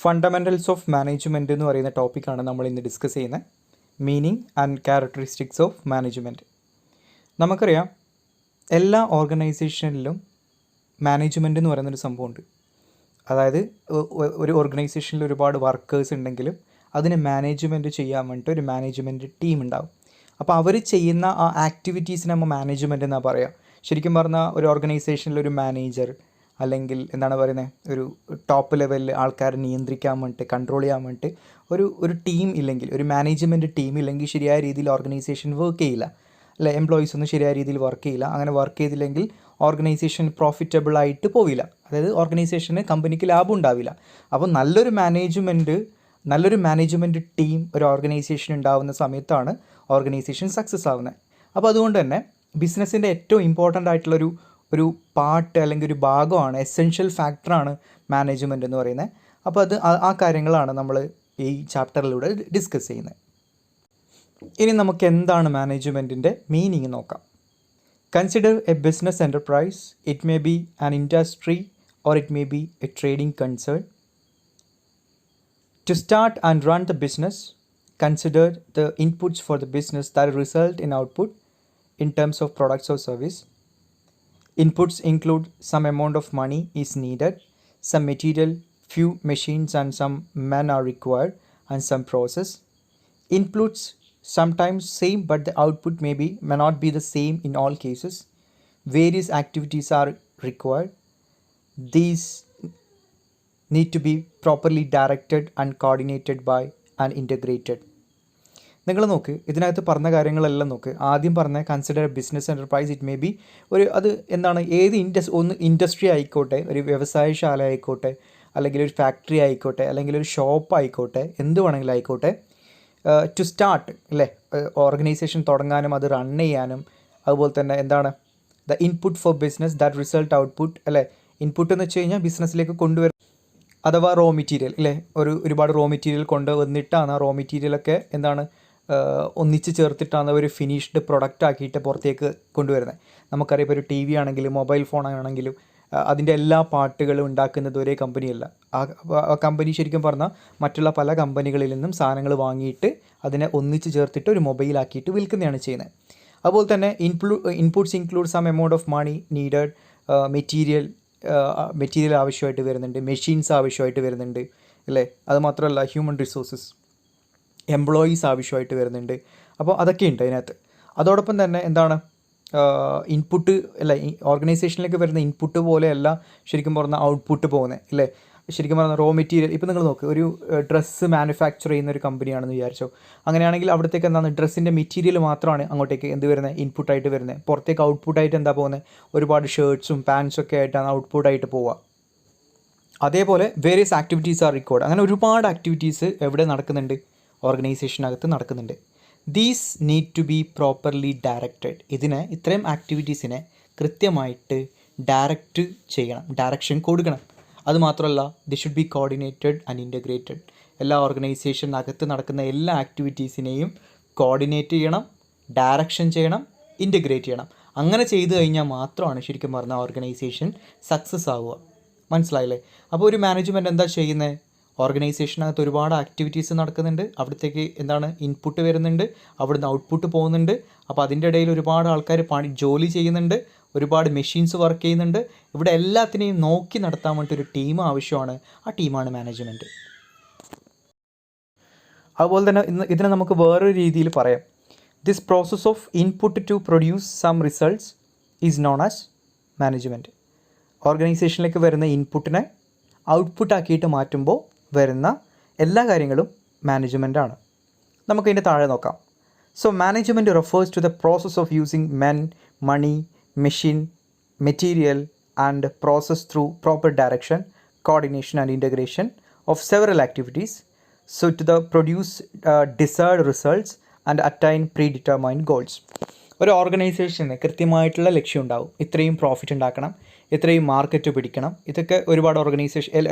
Fundamentals of management എന്ന് പറയുന്ന ടോപ്പിക്കാണ് നമ്മൾ ഇന്ന് ഡിസ്കസ് ചെയ്യുന്നത്. Meaning and characteristics of management. നമുക്കറിയാം, എല്ലാ ഓർഗനൈസേഷനിലും മാനേജ്മെൻറ്റ് എന്ന് പറയുന്നൊരു സംഭവമുണ്ട്. അതായത് ഒരു ഓർഗനൈസേഷനിൽ ഒരുപാട് വർക്കേഴ്സ് ഉണ്ടെങ്കിലും അതിനെ മാനേജ്മെൻറ്റ് ചെയ്യാൻ വേണ്ടിയിട്ട് ഒരു മാനേജ്മെൻറ്റ് ടീം ഉണ്ടാവും. അപ്പോൾ അവർ ചെയ്യുന്ന ആ ആക്ടിവിറ്റീസിനെ നമ്മൾ മാനേജ്മെൻറ്റ് എന്നാണ് പറയുക. ശരിക്കും പറഞ്ഞാൽ ഒരു ഓർഗനൈസേഷനിൽ ഒരു മാനേജർ അല്ലെങ്കിൽ എന്താണ് പറയുന്നത്, ഒരു ടോപ്പ് ലെവലിൽ ആൾക്കാരെ നിയന്ത്രിക്കാൻ വേണ്ടിയിട്ട് കൺട്രോൾ ചെയ്യാൻ വേണ്ടിയിട്ട് ഒരു ടീം ഇല്ലെങ്കിൽ, ഒരു മാനേജ്മെൻറ്റ് ടീം ഇല്ലെങ്കിൽ ശരിയായ രീതിയിൽ ഓർഗനൈസേഷൻ വർക്ക് ചെയ്യില്ല അല്ലേ. എംപ്ലോയീസ് ഒന്നും ശരിയായ രീതിയിൽ വർക്ക് ചെയ്യില്ല. അങ്ങനെ വർക്ക് ചെയ്തില്ലെങ്കിൽ ഓർഗനൈസേഷൻ പ്രോഫിറ്റബിൾ ആയിട്ട് പോവില്ല. അതായത് ഓർഗനൈസേഷന് കമ്പനിക്ക് ലാഭം ഉണ്ടാവില്ല. അപ്പോൾ നല്ലൊരു മാനേജ്മെൻറ്റ് ടീം ഒരു ഓർഗനൈസേഷൻ ഉണ്ടാകുന്ന സമയത്താണ് ഓർഗനൈസേഷൻ സക്സസ് ആവുന്നത്. അപ്പോൾ അതുകൊണ്ട് തന്നെ ബിസിനസ്സിൻ്റെ ഏറ്റവും ഇമ്പോർട്ടൻ്റ് ആയിട്ടുള്ളൊരു പാർട്ട് അല്ലെങ്കിൽ ഒരു ഭാഗമാണ്, എസെൻഷ്യൽ ഫാക്ടറാണ് മാനേജ്മെൻറ്റ് എന്ന് പറയുന്നത്. അപ്പോൾ ആ കാര്യങ്ങളാണ് നമ്മൾ ഈ ചാപ്റ്ററിലൂടെ ഡിസ്കസ് ചെയ്യുന്നത്. ഇനി നമുക്ക് എന്താണ് മാനേജ്മെൻറ്റിൻ്റെ മീനിങ് നോക്കാം. Consider A business enterprise. It may be an industry or it may be a trading concern. To start and run the business, consider the inputs for the business that result in output in terms of products or service. Inputs include some amount of money is needed, some material, few machines and some men are required, and some process. Inputs sometimes same, but the output may not be the same in all cases. Various activities are required. These need to be properly directed and coordinated by and integrated. നിങ്ങൾ നോക്ക്, ഇതിനകത്ത് പറഞ്ഞ കാര്യങ്ങളെല്ലാം നോക്ക്. ആദ്യം പറഞ്ഞ consider business enterprise. It may be ഏത് industry ആയിക്കോട്ടെ, ഒരു വ്യവസായശാല ആയിക്കോട്ടെ, അല്ലെങ്കിൽ ഒരു ഫാക്ടറി ആയിക്കോട്ടെ, അല്ലെങ്കിൽ ഒരു ഷോപ്പ് ആയിക്കോട്ടെ, എന്ത് വേണമെങ്കിലും ആയിക്കോട്ടെ. ടു സ്റ്റാർട്ട് അല്ലേ, ഓർഗനൈസേഷൻ തുടങ്ങാനും അത് റൺ ചെയ്യാനും. അതുപോലെ തന്നെ the input four business that result output അല്ലേ. ഇൻപുട്ട് എന്ന് വെച്ച് കഴിഞ്ഞാൽ ബിസിനസ്സിലേക്ക് കൊണ്ടുവരും, അഥവാ റോ മെറ്റീരിയൽ അല്ലേ. ഒരുപാട് റോ മെറ്റീരിയൽ കൊണ്ടുവന്നിട്ടാണ് ആ റോ മെറ്റീരിയലൊക്കെ ഒന്നിച്ച് ചേർത്തിട്ടാണ് ഒരു ഫിനിഷ്ഡ് പ്രൊഡക്റ്റ് ആക്കിയിട്ട് പുറത്തേക്ക് കൊണ്ടുവരുന്നത്. നമുക്കറിയാം, ഇപ്പോൾ ഒരു ടി വി ആണെങ്കിലും മൊബൈൽ ഫോൺ ആണെങ്കിലും അതിൻ്റെ എല്ലാ പാർട്ടുകളും ഉണ്ടാക്കുന്നത് ഒരേ കമ്പനിയല്ല. ആ കമ്പനി ശരിക്കും പറഞ്ഞാൽ മറ്റുള്ള പല കമ്പനികളിൽ നിന്നും സാധനങ്ങൾ വാങ്ങിയിട്ട് അതിനെ ഒന്നിച്ച് ചേർത്തിട്ട് ഒരു മൊബൈലാക്കിയിട്ട് വിൽക്കുന്നതാണ് ചെയ്യുന്നത്. അതുപോലെ തന്നെ inputs include some amount of money needed, material ആവശ്യമായിട്ട് വരുന്നുണ്ട്, മെഷീൻസ് ആവശ്യമായിട്ട് വരുന്നുണ്ട് അല്ലേ. അതുമാത്രമല്ല ഹ്യൂമൻ റിസോഴ്സസ്, എംപ്ലോയീസ് ആവശ്യമായിട്ട് വരുന്നുണ്ട്. അപ്പോൾ അതൊക്കെ ഉണ്ട് അതിനകത്ത്. അതോടൊപ്പം തന്നെ ഇൻപുട്ട് അല്ല, ഓർഗനൈസേഷനിലേക്ക് വരുന്ന ഇൻപുട്ട് പോലെയല്ല ശരിക്കും പറഞ്ഞാൽ ഔട്ട്പുട്ട് പോകുന്നത് അല്ലേ. ശരിക്കും പറഞ്ഞാൽ റോ മെറ്റീരിയൽ, ഇപ്പോൾ നിങ്ങൾ നോക്ക്, ഒരു ഡ്രസ്സ് മാനുഫാക്ചർ ചെയ്യുന്ന ഒരു കമ്പനിയാണെന്ന് വിചാരിച്ചോ. അങ്ങനെയാണെങ്കിൽ അവിടത്തേക്ക് ഡ്രസ്സിൻ്റെ മെറ്റീരിയൽ മാത്രമാണ് അങ്ങോട്ടേക്ക് വരുന്നത്, ഇൻപുട്ടായിട്ട് വരുന്നത്. പുറത്തേക്ക് ഔട്ട്പുട്ടായിട്ട് പോകുന്നത്, ഒരുപാട് ഷർട്ട്സും പാൻസും ഒക്കെ ആയിട്ടാണ് ഔട്ട്പുട്ടായിട്ട് പോവുക. അതേപോലെ വേരിയസ് ആക്ടിവിറ്റീസ് ആർ റിക്വയർഡ്. അങ്ങനെ ഒരുപാട് ആക്ടിവിറ്റീസ് എവിടെ നടക്കുന്നുണ്ട്, ഓർഗനൈസേഷനകത്ത് നടക്കുന്നുണ്ട്. These need to be properly directed. ഇത്രയും ആക്ടിവിറ്റീസിനെ കൃത്യമായിട്ട് ഡയറക്ഷൻ കൊടുക്കണം. അതുമാത്രമല്ല, they should be coordinated and integrated. എല്ലാ ഓർഗനൈസേഷനകത്ത് നടക്കുന്ന എല്ലാ ആക്ടിവിറ്റീസിനെയും കോർഡിനേറ്റ് ചെയ്യണം, ഡയറക്ഷൻ ചെയ്യണം, ഇൻ്റഗ്രേറ്റ് ചെയ്യണം. അങ്ങനെ ചെയ്തു കഴിഞ്ഞാൽ മാത്രമാണ് ശരിക്കും പറഞ്ഞാൽ ഓർഗനൈസേഷൻ സക്സസ് ആവുക. മനസ്സിലായില്ലേ? അപ്പോൾ ഒരു മാനേജ്മെൻറ്റ് എന്താ ചെയ്യുന്നത്, ഓർഗനൈസേഷനകത്ത് ഒരുപാട് ആക്ടിവിറ്റീസ് നടക്കുന്നുണ്ട്, അവിടത്തേക്ക് ഇൻപുട്ട് വരുന്നുണ്ട്, അവിടുന്ന് ഔട്ട്പുട്ട് പോകുന്നുണ്ട്. അപ്പോൾ അതിൻ്റെ ഇടയിൽ ഒരുപാട് ആൾക്കാർ ജോലി ചെയ്യുന്നുണ്ട്, ഒരുപാട് മെഷീൻസ് വർക്ക് ചെയ്യുന്നുണ്ട്. ഇവിടെ എല്ലാത്തിനെയും നോക്കി നടത്താൻ വേണ്ടിയിട്ട് ഒരു ടീം ആവശ്യമാണ്. ആ ടീമാണ് മാനേജ്മെൻറ്റ്. അതുപോലെ തന്നെ ഇതിനെ നമുക്ക് വേറൊരു രീതിയിൽ പറയാം. This process of input to produce some results is known as management. ഓർഗനൈസേഷനിലേക്ക് വരുന്ന ഇൻപുട്ടിനെ ഔട്ട്പുട്ടാക്കിയിട്ട് മാറ്റുമ്പോൾ വരുന്ന എല്ലാ കാര്യങ്ങളും മാനേജ്മെൻറ്റാണ്. നമുക്കതിൻ്റെ താഴെ നോക്കാം. So management refers to the process of using men, money, machine, material and process through proper direction, coordination and integration of several activities so to produce desired results and attain predetermined goals. ഒരു ഓർഗനൈസേഷന് കൃത്യമായിട്ടുള്ള ലക്ഷ്യം ഉണ്ടാവും. ഇത്രയും profit ഉണ്ടാക്കണം, ഇത്രയും market പിടിക്കണം. ഇതൊക്കെ ഒരുപാട്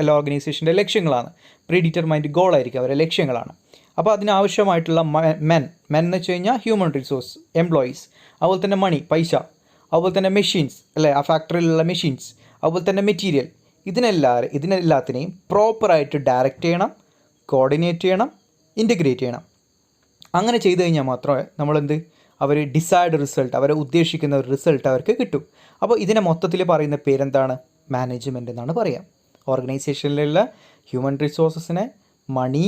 എല്ലാ ഓർഗനൈസേഷൻ്റെ ലക്ഷ്യങ്ങളാണ്. പ്രീഡിറ്റർമൈൻഡ് ഗോൾ ആയിരിക്കും അവരുടെ ലക്ഷ്യങ്ങളാണ്. അപ്പോൾ അതിനാവശ്യമായിട്ടുള്ള മെൻ എന്ന് വെച്ച് കഴിഞ്ഞാൽ ഹ്യൂമൻ റിസോഴ്സ്, എംപ്ലോയീസ്. അതുപോലെ തന്നെ മണി, പൈസ. അതുപോലെ തന്നെ മെഷീൻസ് അല്ലേ, ആ ഫാക്ടറിയിലുള്ള മെഷീൻസ്. അതുപോലെ തന്നെ മെറ്റീരിയൽ. ഇതിനെല്ലാത്തിനെയും പ്രോപ്പറായിട്ട് ഡയറക്റ്റ് ചെയ്യണം, കോർഡിനേറ്റ് ചെയ്യണം, ഇൻറ്റഗ്രേറ്റ് ചെയ്യണം. അങ്ങനെ ചെയ്തു കഴിഞ്ഞാൽ മാത്രമേ അവർ ഡിസൈർഡ് റിസൾട്ട്, അവരെ ഉദ്ദേശിക്കുന്ന ഒരു റിസൾട്ട് അവർക്ക് കിട്ടും. അപ്പോൾ ഇതിനെ മൊത്തത്തിൽ പറയുന്ന പേരെന്താണ്? മാനേജ്മെൻറ്റ് എന്നാണ് പറയുക. ഓർഗനൈസേഷനിലുള്ള ഹ്യൂമൻ റിസോഴ്സസിനെ മണി,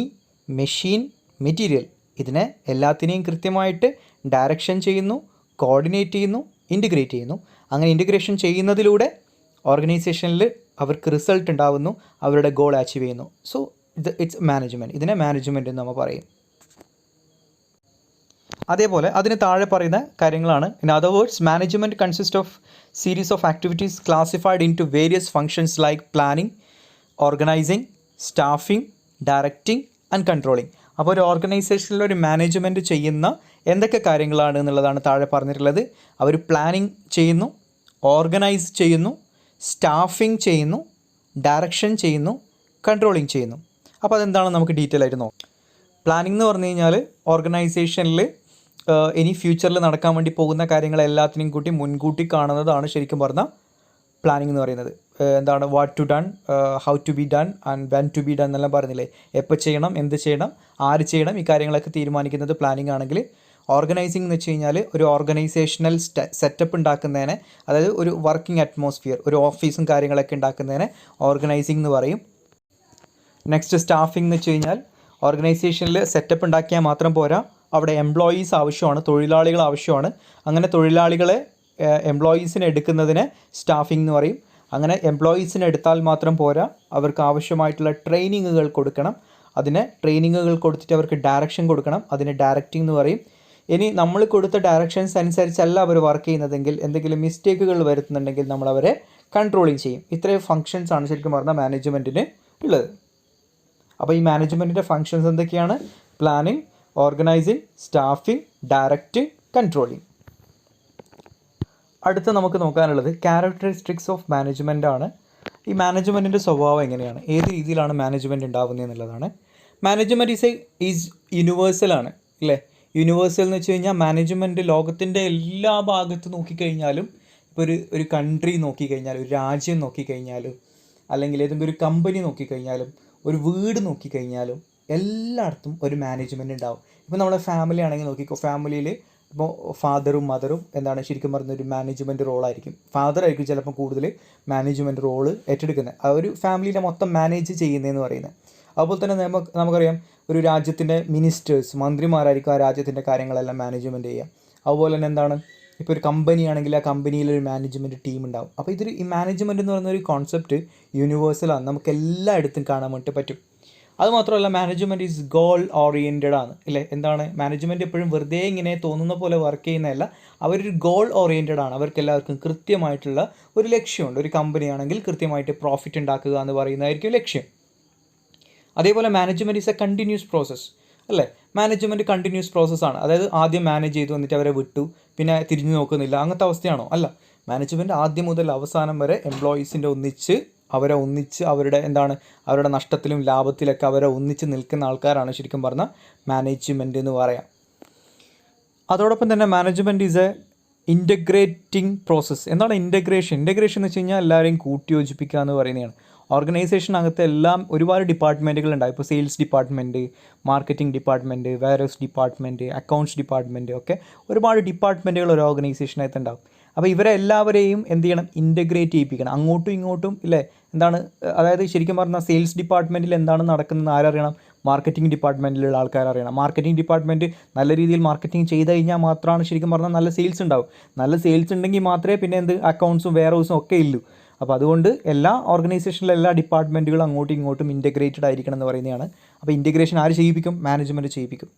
മെഷീൻ, മെറ്റീരിയൽ ഇതിനെ എല്ലാത്തിനെയും കൃത്യമായിട്ട് ഡയറക്ഷൻ ചെയ്യുന്നു, കോർഡിനേറ്റ് ചെയ്യുന്നു, ഇൻറ്റഗ്രേറ്റ് ചെയ്യുന്നു. അങ്ങനെ ഇൻറ്റഗ്രേഷൻ ചെയ്യുന്നതിലൂടെ ഓർഗനൈസേഷനിൽ അവർക്ക് റിസൾട്ട് ഉണ്ടാവുന്നു, അവരുടെ ഗോൾ അച്ചീവ് ചെയ്യുന്നു. So it's management. ഇതിനെ മാനേജ്മെൻറ്റ് എന്ന് നമ്മൾ പറയും. അതേപോലെ അതിന് താഴെ പറയുന്ന കാര്യങ്ങളാണ്. In other words, management consist of series of activities classified into various functions like planning, organising, staffing, directing and controlling. അപ്പോൾ ഒരു ഓർഗനൈസേഷനിൽ ഒരു മാനേജ്മെൻറ്റ് ചെയ്യുന്ന എന്തൊക്കെ കാര്യങ്ങളാണ് എന്നുള്ളതാണ് താഴെ പറഞ്ഞിട്ടുള്ളത്. അവർ പ്ലാനിങ് ചെയ്യുന്നു, ഓർഗനൈസ് ചെയ്യുന്നു, സ്റ്റാഫിംഗ് ചെയ്യുന്നു, ഡയറക്ഷൻ ചെയ്യുന്നു, കൺട്രോളിങ് ചെയ്യുന്നു. അപ്പോൾ അതെന്താണെന്ന് നമുക്ക് ഡീറ്റെയിൽ ആയിട്ട് നോക്കാം. പ്ലാനിംഗ് എന്ന് പറഞ്ഞു കഴിഞ്ഞാൽ ഓർഗനൈസേഷനിൽ ഇനി ഫ്യൂച്ചറിൽ നടക്കാൻ വേണ്ടി പോകുന്ന കാര്യങ്ങളെല്ലാത്തിനെയും കൂട്ടി മുൻകൂട്ടി കാണുന്നതാണ് ശരിക്കും പറഞ്ഞാൽ പ്ലാനിംഗ് എന്ന് പറയുന്നത്. എന്താണ് what to done, how to be done and when to be done എന്നെല്ലാം പറഞ്ഞില്ലേ. എപ്പോൾ ചെയ്യണം, എന്ത് ചെയ്യണം, ആര് ചെയ്യണം, ഈ കാര്യങ്ങളൊക്കെ തീരുമാനിക്കുന്നത് പ്ലാനിംഗ് ആണെങ്കിൽ, ഓർഗനൈസിംഗ് എന്ന് വെച്ച് കഴിഞ്ഞാൽ ഒരു ഓർഗനൈസേഷണൽ സെറ്റപ്പ് ഉണ്ടാക്കുന്നതിനെ, അതായത് ഒരു വർക്കിംഗ് അറ്റ്മോസ്ഫിയർ, ഒരു ഓഫീസും കാര്യങ്ങളൊക്കെ ഉണ്ടാക്കുന്നതിനെ ഓർഗനൈസിംഗ് എന്ന് പറയും. നെക്സ്റ്റ് സ്റ്റാഫിംഗ് എന്ന് വെച്ച് കഴിഞ്ഞാൽ ഓർഗനൈസേഷനിൽ സെറ്റപ്പ് ഉണ്ടാക്കിയാൽ മാത്രം പോരാ, അവിടെ എംപ്ലോയീസ് ആവശ്യമാണ്, തൊഴിലാളികൾ ആവശ്യമാണ്. അങ്ങനെ തൊഴിലാളികളെ എംപ്ലോയീസിനെ എടുക്കുന്നതിന് സ്റ്റാഫിംഗ് എന്ന് പറയും. അങ്ങനെ എംപ്ലോയീസിനെ എടുത്താൽ മാത്രം പോരാ, അവർക്ക് ആവശ്യമായിട്ടുള്ള ട്രെയിനിങ്ങുകൾ കൊടുക്കണം. അതിന് ട്രെയിനിങ്ങുകൾ കൊടുത്തിട്ട് അവർക്ക് ഡയറക്ഷൻ കൊടുക്കണം. അതിന് ഡയറക്റ്റിംഗ് എന്ന് പറയും. ഇനി നമ്മൾ കൊടുത്ത ഡയറക്ഷൻസ് അനുസരിച്ചല്ല അവർ വർക്ക് ചെയ്യുന്നതെങ്കിൽ, എന്തെങ്കിലും മിസ്റ്റേക്കുകൾ വരുത്തുന്നുണ്ടെങ്കിൽ നമ്മൾ അവരെ കൺട്രോളിങ് ചെയ്യും. ഇത്രയും ഫങ്ഷൻസ് ആണ് ശരിക്കും പറഞ്ഞാൽ മാനേജ്മെൻറ്റിന് ഉള്ളത്. അപ്പോൾ ഈ മാനേജ്മെൻറ്റിൻ്റെ ഫങ്ഷൻസ് എന്തൊക്കെയാണ്? Planning, organising, staffing, directing, controlling. അടുത്ത് നമുക്ക് നോക്കാനുള്ളത് ക്യാരക്ടറിസ്റ്റിക്സ് ഓഫ് മാനേജ്മെൻ്റ് ആണ്. ഈ മാനേജ്മെൻറ്റിൻ്റെ സ്വഭാവം എങ്ങനെയാണ്, ഏത് രീതിയിലാണ് മാനേജ്മെൻറ്റ് ഉണ്ടാകുന്നത് എന്നുള്ളതാണ്. മാനേജ്മെൻറ്റ് ഈസ് യൂണിവേഴ്സലാണ് അല്ലേ. യൂണിവേഴ്സൽ എന്ന് വെച്ച് കഴിഞ്ഞാൽ മാനേജ്മെൻറ്റ് ലോകത്തിൻ്റെ എല്ലാ ഭാഗത്ത് നോക്കിക്കഴിഞ്ഞാലും, ഇപ്പോൾ ഒരു കൺട്രി നോക്കിക്കഴിഞ്ഞാലും, ഒരു രാജ്യം നോക്കിക്കഴിഞ്ഞാലും, അല്ലെങ്കിൽ ഏതെങ്കിലും ഒരു കമ്പനി നോക്കിക്കഴിഞ്ഞാലും, ഒരു വീട് നോക്കിക്കഴിഞ്ഞാലും എല്ലായിടത്തും ഒരു മാനേജ്മെൻറ്റ് ഉണ്ടാവും. ഇപ്പോൾ നമ്മുടെ ഫാമിലി ആണെങ്കിൽ നോക്കിക്കോ, ഫാമിലിയിൽ ഇപ്പോൾ ഫാദറും മദറും ശരിക്കും പറഞ്ഞ ഒരു മാനേജ്മെൻറ്റ് റോളായിരിക്കും. ഫാദറായിരിക്കും ചിലപ്പോൾ കൂടുതൽ മാനേജ്മെൻറ്റ് റോള് ഏറ്റെടുക്കുന്നത്, ആ ഒരു ഫാമിലിനെ മൊത്തം മാനേജ് ചെയ്യുന്നതെന്ന് പറയുന്നത്. അതുപോലെ തന്നെ നമുക്കറിയാം ഒരു രാജ്യത്തിൻ്റെ മിനിസ്റ്റേഴ്സ്, മന്ത്രിമാരായിരിക്കും ആ രാജ്യത്തിൻ്റെ കാര്യങ്ങളെല്ലാം മാനേജ്മെൻറ്റ് ചെയ്യുക. അതുപോലെ തന്നെ ഇപ്പോൾ ഒരു കമ്പനി ആണെങ്കിൽ ആ കമ്പനിയിലൊരു മാനേജ്മെൻറ്റ് ടീം ഉണ്ടാവും. അപ്പോൾ ഈ മാനേജ്മെൻറ്റ് എന്ന് പറയുന്ന ഒരു കോൺസെപ്റ്റ് യൂണിവേഴ്സലാണ്, നമുക്ക് എല്ലായിടത്തും കാണാൻ വേണ്ടി പറ്റും. അതുമാത്രമല്ല മാനേജ്മെൻറ്റ് ഈസ് ഗോൾ ഓറിയൻറ്റഡ് ആണ് അല്ലേ. മാനേജ്മെൻറ്റ് എപ്പോഴും വെറുതെ ഇങ്ങനെ തോന്നുന്ന പോലെ വർക്ക് ചെയ്യുന്നതല്ല, അവരൊരു ഗോൾ ഓറിയൻറ്റഡ് ആണ്. അവർക്ക് എല്ലാവർക്കും കൃത്യമായിട്ടുള്ള ഒരു ലക്ഷ്യമുണ്ട്. ഒരു കമ്പനി ആണെങ്കിൽ കൃത്യമായിട്ട് പ്രോഫിറ്റ് ഉണ്ടാക്കുക എന്ന് പറയുന്നതായിരിക്കും ലക്ഷ്യം. അതേപോലെ management is A continuous process അല്ലേ. മാനേജ്മെൻറ്റ് കണ്ടിന്യൂസ് പ്രോസസ്സാണ്. അതായത് ആദ്യം മാനേജ് ചെയ്തു വന്നിട്ട് അവരെ വിട്ടു, പിന്നെ തിരിഞ്ഞു നോക്കുന്നില്ല, അങ്ങനത്തെ അവസ്ഥയാണോ? അല്ല. മാനേജ്മെൻറ്റ് ആദ്യം മുതൽ അവസാനം വരെ അവരെ ഒന്നിച്ച് അവരുടെ നഷ്ടത്തിലും ലാഭത്തിലൊക്കെ അവരെ ഒന്നിച്ച് നിൽക്കുന്ന ആൾക്കാരാണ് ശരിക്കും പറഞ്ഞാൽ മാനേജ്മെൻറ്റ് എന്ന് പറയാം. അതോടൊപ്പം തന്നെ management is A integrating process. എന്താണ് ഇൻ്റഗ്രേഷൻ? ഇൻ്റഗ്രേഷൻ എന്ന് വെച്ച് കഴിഞ്ഞാൽ എല്ലാവരെയും കൂട്ടിയോജിപ്പിക്കുക എന്ന് പറയുന്നതാണ്. ഓർഗനൈസേഷനകത്ത് എല്ലാം ഒരുപാട് ഡിപ്പാർട്ട്മെൻറ്റുകൾ ഉണ്ടാകും. ഇപ്പോൾ sales department, marketing department, warehouse department, accounts department ഒക്കെ ഒരുപാട് ഡിപ്പാർട്ട്മെൻറ്റുകൾ ഒരു ഓർഗനൈസേഷനകത്ത് ഉണ്ടാകും. അപ്പോൾ ഇവരെ എല്ലാവരെയും എന്ത് ചെയ്യണം? ഇൻ്റഗ്രേറ്റ് ചെയ്യിപ്പിക്കണം, അങ്ങോട്ടും ഇങ്ങോട്ടും ഇല്ലേ. അതായത് ശരിക്കും പറഞ്ഞാൽ സെയിൽസ് ഡിപ്പാർട്ട്മെൻറ്റിൽ എന്താണ് നടക്കുന്നത് ആരറിയണം? മാർക്കറ്റിംഗ് ഡിപ്പാർട്ട്മെൻറ്റിലുള്ള ആൾക്കാർ അറിയണം. മാർക്കറ്റിംഗ് ഡിപ്പാർട്ട്മെൻറ്റ് നല്ല രീതിയിൽ മാർക്കറ്റിംഗ് ചെയ്ത് കഴിഞ്ഞാൽ മാത്രമാണ് ശരിക്കും പറഞ്ഞാൽ നല്ല സെയിൽസ് ഉണ്ടാവും. നല്ല സെയിൽസ് ഉണ്ടെങ്കിൽ മാത്രമേ പിന്നെ അക്കൗണ്ട്സും വെയർഹൗസും ഒക്കെ ഇല്ലൂ. അപ്പോൾ അതുകൊണ്ട് എല്ലാ ഓർഗനൈസേഷനിലെ എല്ലാ ഡിപ്പാർട്ട്മെൻറ്റുകളും അങ്ങോട്ടും ഇങ്ങോട്ടും ഇൻ്റഗ്രേറ്റഡ് ആയിരിക്കണം എന്ന് പറയുന്നതാണ്. അപ്പോൾ ഇൻ്റഗ്രേഷൻ ആര് ചെയ്യിപ്പിക്കും? മാനേജ്മെൻറ്റ് ചെയ്യിപ്പിക്കും.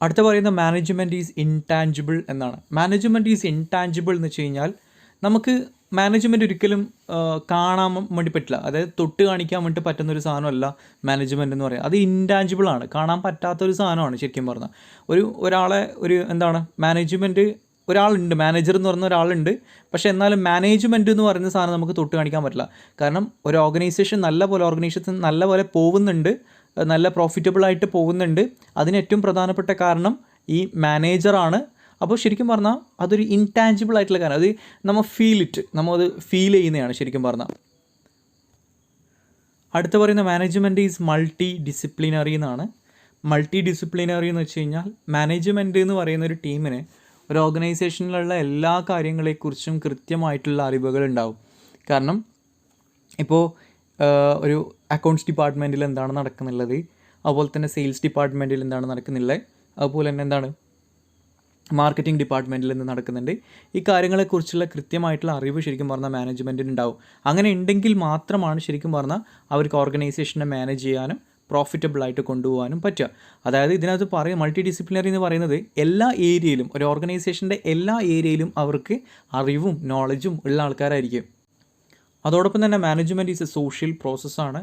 അടുത്ത പറയുന്ന മാനേജ്മെൻറ്റ് ഈസ് ഇൻടാഞ്ചിബിൾ എന്നാണ്. മാനേജ്മെൻറ്റ് ഈസ് ഇൻടാഞ്ചിബിൾ എന്ന് വെച്ച് കഴിഞ്ഞാൽ നമുക്ക് മാനേജ്മെൻറ്റ് ഒരിക്കലും കാണാൻ വേണ്ടി പറ്റില്ല. അതായത് തൊട്ട് കാണിക്കാൻ വേണ്ടി പറ്റുന്നൊരു സാധനമല്ല മാനേജ്മെൻറ്റ് എന്ന് പറയുന്നത്. അത് ഇൻടാഞ്ചിബിളാണ്, കാണാൻ പറ്റാത്തൊരു സാധനമാണ് ശരിക്കും പറഞ്ഞാൽ. ഒരാളെ മാനേജ്മെൻറ്റ് ഒരാളുണ്ട്, മാനേജർ എന്ന് പറയുന്ന ഒരാളുണ്ട്. പക്ഷേ എന്നാലും മാനേജ്മെൻറ്റ് എന്ന് പറയുന്ന സാധനം നമുക്ക് തൊട്ട് കാണിക്കാൻ പറ്റില്ല. കാരണം ഒരു ഓർഗനൈസേഷൻ നല്ല പോലെ പോകുന്നുണ്ട്, നല്ല പ്രോഫിറ്റബിളായിട്ട് പോകുന്നുണ്ട്. അതിന് ഏറ്റവും പ്രധാനപ്പെട്ട കാരണം ഈ മാനേജറാണ്. അപ്പോൾ ശരിക്കും പറഞ്ഞാൽ അതൊരു ഇൻടാഞ്ചിബിൾ ആയിട്ടുള്ള കാര്യം. അത് നമ്മൾ അത് ഫീൽ ചെയ്യുന്നതാണ് ശരിക്കും പറഞ്ഞാൽ. അടുത്ത പറയുന്ന മാനേജ്മെൻറ്റ് ഈസ് മൾട്ടി ഡിസിപ്ലിനറി എന്നാണ്. മൾട്ടി ഡിസിപ്ലിനറി എന്ന് വെച്ച് കഴിഞ്ഞാൽ മാനേജ്മെൻറ്റ് എന്ന് പറയുന്ന ഒരു ടീമിന് ഒരു ഓർഗനൈസേഷനിലുള്ള എല്ലാ കാര്യങ്ങളെക്കുറിച്ചും കൃത്യമായിട്ടുള്ള അറിവുകൾ ഉണ്ടാവും. കാരണം ഇപ്പോൾ ഒരു അക്കൗണ്ട്സ് ഡിപ്പാർട്ട്മെൻറ്റിൽ എന്താണ് നടക്കുന്നുള്ളത്, അതുപോലെ തന്നെ സെയിൽസ് ഡിപ്പാർട്ട്മെൻറ്റിൽ എന്താണ് നടക്കുന്നുള്ളത്, അതുപോലെ തന്നെ എന്താണ് മാർക്കറ്റിംഗ് ഡിപ്പാർട്ട്മെൻറ്റിൽ നിന്ന് നടക്കുന്നുണ്ട്. ഈ കാര്യങ്ങളെക്കുറിച്ചുള്ള കൃത്യമായിട്ടുള്ള അറിവ് ശരിക്കും പറഞ്ഞാൽ മാനേജ്മെൻറ്റിന് ഉണ്ടാവും. അങ്ങനെ ഉണ്ടെങ്കിൽ മാത്രമാണ് ശരിക്കും പറഞ്ഞാൽ അവർക്ക് ഓർഗനൈസേഷനെ മാനേജ് ചെയ്യാനും പ്രോഫിറ്റബിളായിട്ട് കൊണ്ടുപോകാനും പറ്റുക. അതായത് ഇതിനകത്ത് മൾട്ടി ഡിസിപ്ലിനറി എന്ന് പറയുന്നത് എല്ലാ ഏരിയയിലും, ഒരു ഓർഗനൈസേഷൻ്റെ എല്ലാ ഏരിയയിലും അവർക്ക് അറിവും നോളജും ഉള്ള ആൾക്കാരായിരിക്കും. അതോടൊപ്പം തന്നെ മാനേജ്മെൻറ്റ് ഈസ് എ സോഷ്യൽ പ്രോസസ്സാണ്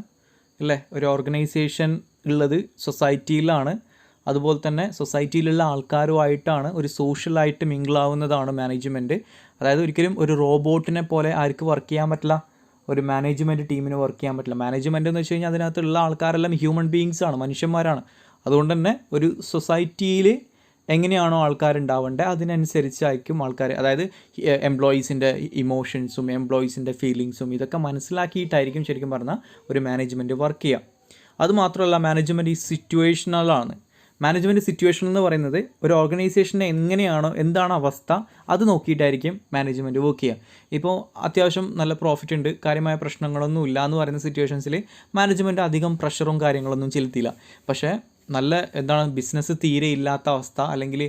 അല്ലേ. ഒരു ഓർഗനൈസേഷൻ ഉള്ളത് സൊസൈറ്റിയിലാണ്, അതുപോലെ തന്നെ സൊസൈറ്റിയിലുള്ള ആൾക്കാരുമായിട്ടാണ് ഒരു സോഷ്യലായിട്ട് മിങ്കിളാവുന്നതാണ് മാനേജ്മെൻറ്റ്. അതായത് ഒരിക്കലും ഒരു റോബോട്ടിനെ പോലെ ആർക്ക് വർക്ക് ചെയ്യാൻ പറ്റില്ല, ഒരു മാനേജ്മെൻറ്റ് ടീമിന് വർക്ക് ചെയ്യാൻ പറ്റില്ല. മാനേജ്മെൻറ്റ് എന്ന് വെച്ച് കഴിഞ്ഞാൽ അതിനകത്തുള്ള ആൾക്കാരെല്ലാം ഹ്യൂമൻ ബീയിങ്സ് ആണ്, മനുഷ്യന്മാരാണ്. അതുകൊണ്ട് തന്നെ ഒരു സൊസൈറ്റിയിൽ എങ്ങനെയാണോ ആൾക്കാരുണ്ടാവേണ്ടത് അതിനനുസരിച്ചായിരിക്കും ആൾക്കാർ, അതായത് എംപ്ലോയീസിൻ്റെ ഇമോഷൻസും എംപ്ലോയീസിൻ്റെ ഫീലിങ്സും ഇതൊക്കെ മനസ്സിലാക്കിയിട്ടായിരിക്കും ശരിക്കും പറഞ്ഞാൽ ഒരു മാനേജ്മെൻറ്റ് വർക്ക് ചെയ്യുക. അതുമാത്രമല്ല മാനേജ്മെൻറ്റ് ഈ സിറ്റുവേഷണലാണ്. മാനേജ്മെൻറ്റ് സിറ്റുവേഷൻ എന്ന് പറയുന്നത് ഒരു ഓർഗനൈസേഷൻ്റെ എങ്ങനെയാണോ എന്താണ് അവസ്ഥ അത് നോക്കിയിട്ടായിരിക്കും മാനേജ്മെൻറ്റ് വർക്ക് ചെയ്യുക. ഇപ്പോൾ അത്യാവശ്യം നല്ല പ്രോഫിറ്റ് ഉണ്ട്, കാര്യമായ പ്രശ്നങ്ങളൊന്നും ഇല്ല എന്ന് പറയുന്ന സിറ്റുവേഷൻസിൽ മാനേജ്മെൻറ്റ് അധികം പ്രഷറും കാര്യങ്ങളൊന്നും ചെലുത്തില്ല. പക്ഷേ നല്ല ബിസിനസ് തീരെ ഇല്ലാത്ത അവസ്ഥ, അല്ലെങ്കിൽ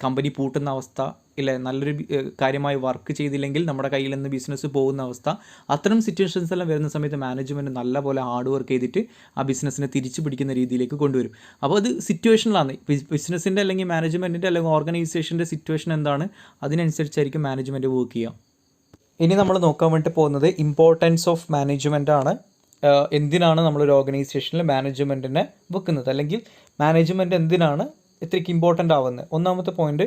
കമ്പനി പൂട്ടുന്ന അവസ്ഥ, ഇല്ലേ നല്ലൊരു കാര്യമായി വർക്ക് ചെയ്തില്ലെങ്കിൽ നമ്മുടെ കയ്യിൽ നിന്ന് ബിസിനസ് പോകുന്ന അവസ്ഥ, അത്തരം സിറ്റുവേഷൻസ് എല്ലാം വരുന്ന സമയത്ത് മാനേജ്മെൻറ്റ് നല്ലപോലെ ഹാർഡ് വർക്ക് ചെയ്തിട്ട് ആ ബിസിനസ്സിനെ തിരിച്ചു പിടിക്കുന്ന രീതിയിലേക്ക് കൊണ്ടുവരും. അപ്പോൾ അത് സിറ്റുവേഷനിലാണ്. ബിസിനസ്സിൻ്റെ അല്ലെങ്കിൽ മാനേജ്മെൻറ്റിൻ്റെ അല്ലെങ്കിൽ ഓർഗനൈസേഷൻ്റെ സിറ്റുവേഷൻ എന്താണ് അതിനനുസരിച്ചായിരിക്കും മാനേജ്മെൻറ്റ് വർക്ക് ചെയ്യുക. ഇനി നമ്മൾ നോക്കാൻ വേണ്ടി പോകുന്നത് ഇമ്പോർട്ടൻസ് ഓഫ് മാനേജ്മെൻ്റ് ആണ്. എന്തിനാണ് നമ്മളൊരു ഓർഗനൈസേഷനിൽ മാനേജ്മെൻറ്റിനെ വെക്കുന്നത്, അല്ലെങ്കിൽ മാനേജ്മെൻറ്റ് എന്തിനാണ് ഇത്രയ്ക്ക് ഇമ്പോർട്ടൻ്റ് ആവുന്നത്. ഒന്നാമത്തെ പോയിൻറ്റ്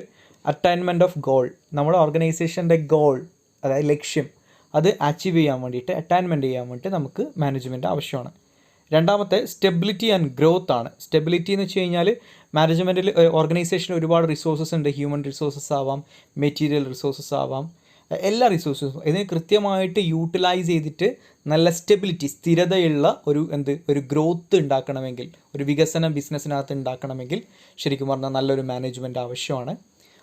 അറ്റൈൻമെൻറ്റ് ഓഫ് ഗോൾ. നമ്മുടെ ഓർഗനൈസേഷൻ്റെ ഗോൾ, അതായത് ലക്ഷ്യം, അത് അച്ചീവ് ചെയ്യാൻ വേണ്ടിയിട്ട്, അറ്റൈൻമെൻറ്റ് ചെയ്യാൻ വേണ്ടിയിട്ട് നമുക്ക് മാനേജ്മെൻറ്റ് ആവശ്യമാണ്. രണ്ടാമത്തെ സ്റ്റെബിലിറ്റി ആൻഡ് ഗ്രോത്ത് ആണ്. സ്റ്റെബിലിറ്റി എന്ന് വെച്ച് കഴിഞ്ഞാൽ മാനേജ്മെൻറ്റിൽ ഓർഗനൈസേഷനിൽ ഒരുപാട് റിസോഴ്സസ് ഉണ്ട്. ഹ്യൂമൻ റിസോഴ്സസ് ആവാം, മെറ്റീരിയൽ റിസോഴ്സസ് ആവാം, എല്ലാ റിസോഴ്സസും ഇതിനെ കൃത്യമായിട്ട് യൂട്ടിലൈസ് ചെയ്തിട്ട് നല്ല സ്റ്റെബിലിറ്റി, സ്ഥിരതയുള്ള ഒരു ഗ്രോത്ത് ഉണ്ടാക്കണമെങ്കിൽ, ഒരു വികസനം ബിസിനസ്സിനകത്ത് ഉണ്ടാക്കണമെങ്കിൽ ശരിക്കും പറഞ്ഞാൽ നല്ലൊരു മാനേജ്മെൻറ്റ് ആവശ്യമാണ്.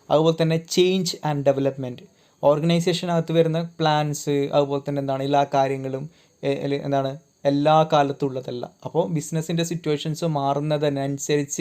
അതുപോലെ തന്നെ ചേഞ്ച് ആൻഡ് ഡെവലപ്മെൻറ്റ്. ഓർഗനൈസേഷനകത്ത് വരുന്ന പ്ലാൻസ്, അതുപോലെ തന്നെ എല്ലാ കാര്യങ്ങളും എല്ലാ കാലത്തും ഉള്ളതല്ല. അപ്പോൾ ബിസിനസ്സിൻ്റെ സിറ്റുവേഷൻസ് മാറുന്നതിനനുസരിച്ച്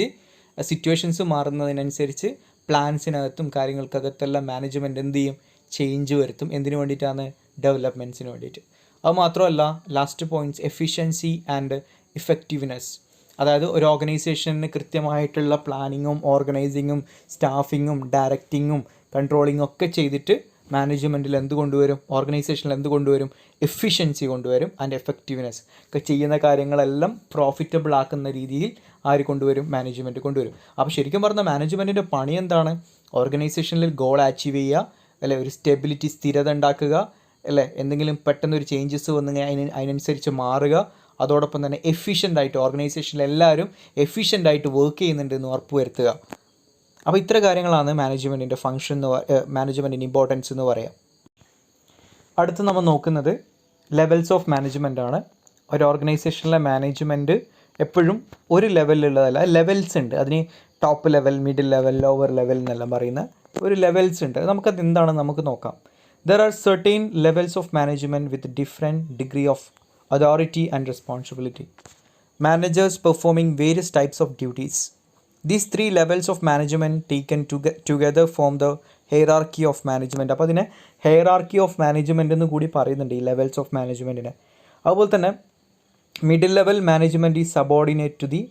പ്ലാൻസിനകത്തും കാര്യങ്ങൾക്കകത്തെല്ലാം മാനേജ്മെൻറ്റ് എന്ത് ചെയ്യും, ചേഞ്ച് വരുത്തും. എന്തിനു വേണ്ടിയിട്ടാണ്? ഡെവലപ്മെൻറ്റ്സിന് വേണ്ടിയിട്ട്. അത് മാത്രമല്ല last points efficiency and effectiveness. അതായത് ഒരു ഓർഗനൈസേഷന് കൃത്യമായിട്ടുള്ള പ്ലാനിങ്ങും ഓർഗനൈസിങ്ങും സ്റ്റാഫിങ്ങും ഡയറക്റ്റിങ്ങും കൺട്രോളിങ്ങും ഒക്കെ ചെയ്തിട്ട് മാനേജ്മെൻറ്റിൽ എന്ത് കൊണ്ടുവരും, ഓർഗനൈസേഷനിൽ എന്ത് കൊണ്ടുവരും, എഫിഷ്യൻസി കൊണ്ടുവരും ആൻഡ് എഫക്റ്റീവ്നെസ്. ഒക്കെ ചെയ്യുന്ന കാര്യങ്ങളെല്ലാം പ്രോഫിറ്റബിൾ ആക്കുന്ന രീതിയിൽ ആര് കൊണ്ടുവരും, മാനേജ്മെൻറ്റ് കൊണ്ടുവരും. അപ്പോൾ ശരിക്കും പറഞ്ഞാൽ മാനേജ്മെൻറ്റിൻ്റെ പണി എന്താണ്? ഓർഗനൈസേഷനിൽ ഗോൾ അച്ചീവ് ചെയ്യുക, അല്ലെ ഒരു സ്റ്റെബിലിറ്റി, സ്ഥിരത ഉണ്ടാക്കുക, അല്ലേ എന്തെങ്കിലും പെട്ടെന്നൊരു ചേഞ്ചസ് വന്നെങ്കിൽ അതിനനുസരിച്ച് മാറുക. അതോടൊപ്പം തന്നെ എഫിഷ്യൻ്റായിട്ട് ഓർഗനൈസേഷനിൽ എല്ലാവരും എഫിഷ്യൻ്റായിട്ട് വർക്ക് ചെയ്യുന്നുണ്ട് എന്ന് ഉറപ്പ് വരുത്തുക. അപ്പോൾ ഇത്ര കാര്യങ്ങളാണ് മാനേജ്മെൻറ്റിൻ്റെ ഫംഗ്ഷൻ മാനേജ്മെൻറ്റിൻ്റെ ഇമ്പോർട്ടൻസ് എന്ന് പറയാം. അടുത്ത് നമ്മൾ നോക്കുന്നത് ലെവൽസ് ഓഫ് മാനേജ്മെൻ്റ് ആണ്. ഒരു ഓർഗനൈസേഷനിലെ മാനേജ്മെൻറ്റ് എപ്പോഴും ഒരു ലെവലിലുള്ളതല്ല, ലെവൽസ് ഉണ്ട്. അതിന് top level, middle level, lower level എന്നെല്ലാം പറയുന്ന ഒരു ലെവൽസ് ഉണ്ട്. നമുക്കത് എന്താണെന്ന് നമുക്ക് നോക്കാം. There are certain levels of management with different degree of authority and responsibility. Managers performing various types of duties. These three levels of management taken together form the hierarchy of management. അപ്പോൾ അതിനെ hierarchy of management എന്ന് കൂടി പറയുന്നുണ്ട് ഈ levels of മാനേജ്മെൻറ്റിനെ. അതുപോലെ തന്നെ middle level management is subordinate to the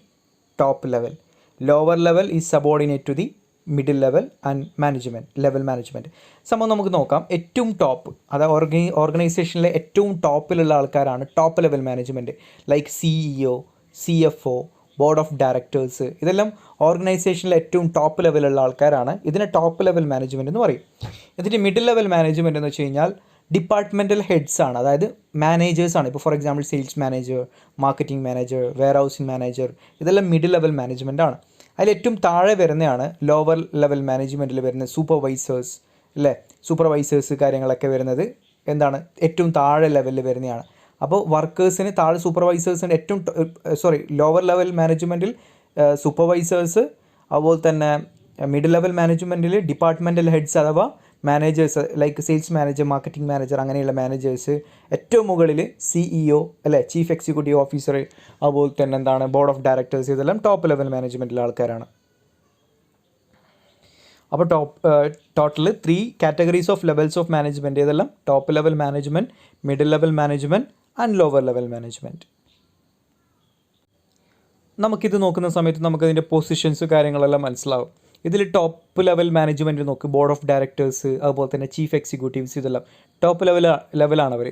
top level. Lower level is subordinate to the middle level and management. സംഭവം നമുക്ക് നോക്കാം. ഏറ്റവും ടോപ്പ്, അതായത് ഓർഗനൈസേഷനിലെ ഏറ്റവും ടോപ്പിലുള്ള ആൾക്കാരാണ് top level management. Like CEO, CFO, board of directors, ഇതെല്ലാം ഓർഗനൈസേഷനിലെ ഏറ്റവും ടോപ്പ് ലെവലുള്ള ആൾക്കാരാണ്. ഇതിനെ ടോപ്പ് ലെവൽ മാനേജ്മെൻറ്റ് എന്ന് പറയും. ഇതിൻ്റെ മിഡിൽ ലെവൽ മാനേജ്മെൻറ്റ് എന്ന് വെച്ച് കഴിഞ്ഞാൽ ഡിപ്പാർട്ട്മെൻറ്റൽ ഹെഡ്സ് ആണ്, അതായത് മാനേജേഴ്സാണ്. ഇപ്പോൾ for example sales manager, marketing manager, warehousing manager, ഇതെല്ലാം മിഡിൽ ലെവൽ മാനേജ്മെൻ്റ് ആണ്. അതിലേറ്റവും താഴെ വരുന്നതാണ് ലോവർ ലെവൽ മാനേജ്മെൻറ്റിൽ വരുന്ന സൂപ്പർവൈസേഴ്സ്, അല്ലേ. സൂപ്പർവൈസേഴ്സ് കാര്യങ്ങളൊക്കെ വരുന്നത് ഏറ്റവും താഴെ ലെവലിൽ വരുന്നതാണ്. അപ്പോൾ വർക്കേഴ്സിന് താഴെ സൂപ്പർവൈസേഴ്സിന് ഏറ്റവും ലോവർ ലെവൽ മാനേജ്മെൻറ്റിൽ സൂപ്പർവൈസേഴ്സ്, അതുപോലെ തന്നെ മിഡിൽ ലെവൽ മാനേജ്മെൻറ്റിൽ ഡിപ്പാർട്ട്മെൻറ്റൽ ഹെഡ്സ് അഥവാ managers like sales manager, marketing manager, അങ്ങനെയുള്ള മാനേജേഴ്സ്. ഏറ്റവും മുകളിൽ CEO അല്ലേ, ചീഫ് എക്സിക്യൂട്ടീവ് ഓഫീസർ, അതുപോലെ തന്നെ എന്താണ് ബോർഡ് ഓഫ് ഡയറക്ടേഴ്സ്, ഇതെല്ലാം ടോപ്പ് ലെവൽ മാനേജ്മെൻറ്റിലെ ആൾക്കാരാണ്. അപ്പോൾ total 3 categories of levels of management. ഇതെല്ലാം top level management, middle level management and lower level management. നമുക്കിത് നോക്കുന്ന സമയത്ത് നമുക്കതിൻ്റെ പൊസിഷൻസ് കാര്യങ്ങളെല്ലാം മനസ്സിലാവും. ഇതിൽ ടോപ്പ് ലെവൽ മാനേജ്മെൻറ്റ് നോക്ക്, ബോർഡ് ഓഫ് ഡയറക്ടേഴ്സ്, അതുപോലെ തന്നെ ചീഫ് എക്സിക്യൂട്ടീവ്സ്, ഇതെല്ലാം ടോപ്പ് ലെവലാണ് അവർ.